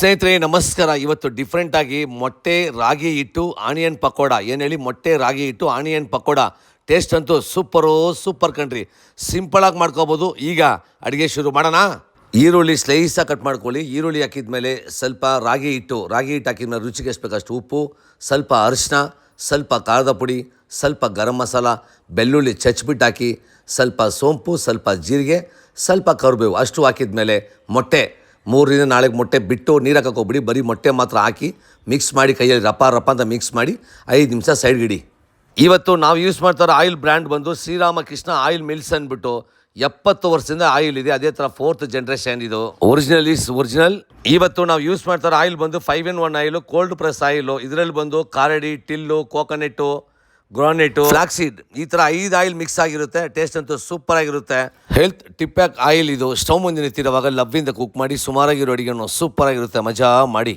ಸ್ನೇಹಿತರೆ ನಮಸ್ಕಾರ. ಇವತ್ತು ಡಿಫ್ರೆಂಟಾಗಿ ಮೊಟ್ಟೆ ರಾಗಿ ಹಿಟ್ಟು ಆನಿಯನ್ ಪಕೋಡ ಏನು ಹೇಳಿ, ಮೊಟ್ಟೆ ರಾಗಿ ಹಿಟ್ಟು ಆನಿಯನ್ ಪಕೋಡ ಟೇಸ್ಟ್ ಅಂತೂ ಸೂಪರ್ ಕಣ್ರಿ. ಸಿಂಪಲಾಗಿ ಮಾಡ್ಕೋಬೋದು. ಈಗ ಅಡುಗೆ ಶುರು ಮಾಡೋಣ. ಈರುಳ್ಳಿ ಸ್ಲೈಸಾಗಿ ಕಟ್ ಮಾಡ್ಕೊಳ್ಳಿ. ಈರುಳ್ಳಿ ಹಾಕಿದ್ಮೇಲೆ ಸ್ವಲ್ಪ ರಾಗಿ ಹಿಟ್ಟು ಹಾಕಿದ್ಮೇಲೆ ರುಚಿಗೆ ಎಷ್ಟು ಬೇಕಷ್ಟು ಉಪ್ಪು, ಸ್ವಲ್ಪ ಅರಿಶಿನ, ಸ್ವಲ್ಪ ಖಾರದ ಪುಡಿ, ಸ್ವಲ್ಪ ಗರಂ ಮಸಾಲ, ಬೆಳ್ಳುಳ್ಳಿ ಚಚ್ಬಿಟ್ಟು ಹಾಕಿ, ಸ್ವಲ್ಪ ಸೋಂಪು, ಸ್ವಲ್ಪ ಜೀರಿಗೆ, ಸ್ವಲ್ಪ ಕರಿಬೇವು ಅಷ್ಟು ಹಾಕಿದ್ಮೇಲೆ ಮೊಟ್ಟೆ 3-4 ಮೊಟ್ಟೆ ಬಿಟ್ಟು ನೀರು ಹಾಕೋಬಿಡಿ. ಬರೀ ಮೊಟ್ಟೆ ಮಾತ್ರ ಹಾಕಿ ಮಿಕ್ಸ್ ಮಾಡಿ ಕೈಯಲ್ಲಿ ರಪ ಅಂತ ಮಿಕ್ಸ್ ಮಾಡಿ 5 ನಿಮಿಷ ಸೈಡ್ಗಿಡಿ. ಇವತ್ತು ನಾವು ಯೂಸ್ ಮಾಡ್ತಾರೋ ಆಯಿಲ್ ಬ್ರ್ಯಾಂಡ್ ಬಂದು ಶ್ರೀರಾಮಕೃಷ್ಣ ಆಯಿಲ್ ಮಿಲ್ಸ್ ಅಂದ್ಬಿಟ್ಟು 70 ವರ್ಷದಿಂದ ಆಯಿಲ್ ಇದೆ. ಅದೇ ಥರ 4th ಜನರೇಷನ್ ಇದು. ಒರಿಜಿನಲ್. ಇವತ್ತು ನಾವು ಯೂಸ್ ಮಾಡ್ತಾರೋ ಆಯಿಲ್ ಬಂದು 5-in-1 oil, cold press oil. ಇದರಲ್ಲಿ ಬಂದು ಕಾರಡಿ, ಟಿಲ್ಲು, ಕೋಕೋನೆಟ್ಟು, ಗ್ರಾನೆಟು, ಫ್ಲಾಕ್ಸೀಡ್, ಈ ಥರ 5 ಆಯಿಲ್ ಮಿಕ್ಸ್ ಆಗಿರುತ್ತೆ. ಟೇಸ್ಟ್ ಅಂತೂ ಸೂಪರ್ ಆಗಿರುತ್ತೆ. ಹೆಲ್ತ್ ಟಿಪ್ಯಾಕ್ ಆಯಿಲ್ ಇದು. ಸ್ಟವ್ ಮುಂದೆ ನಿಂತಿರುವಾಗ ಲವ್ವಿಂದ ಕುಕ್ ಮಾಡಿ ಸುಮಾರಾಗಿರೋ ಅಡುಗೆನೂ ಸೂಪರ್ ಆಗಿರುತ್ತೆ. ಮಜಾ ಮಾಡಿ.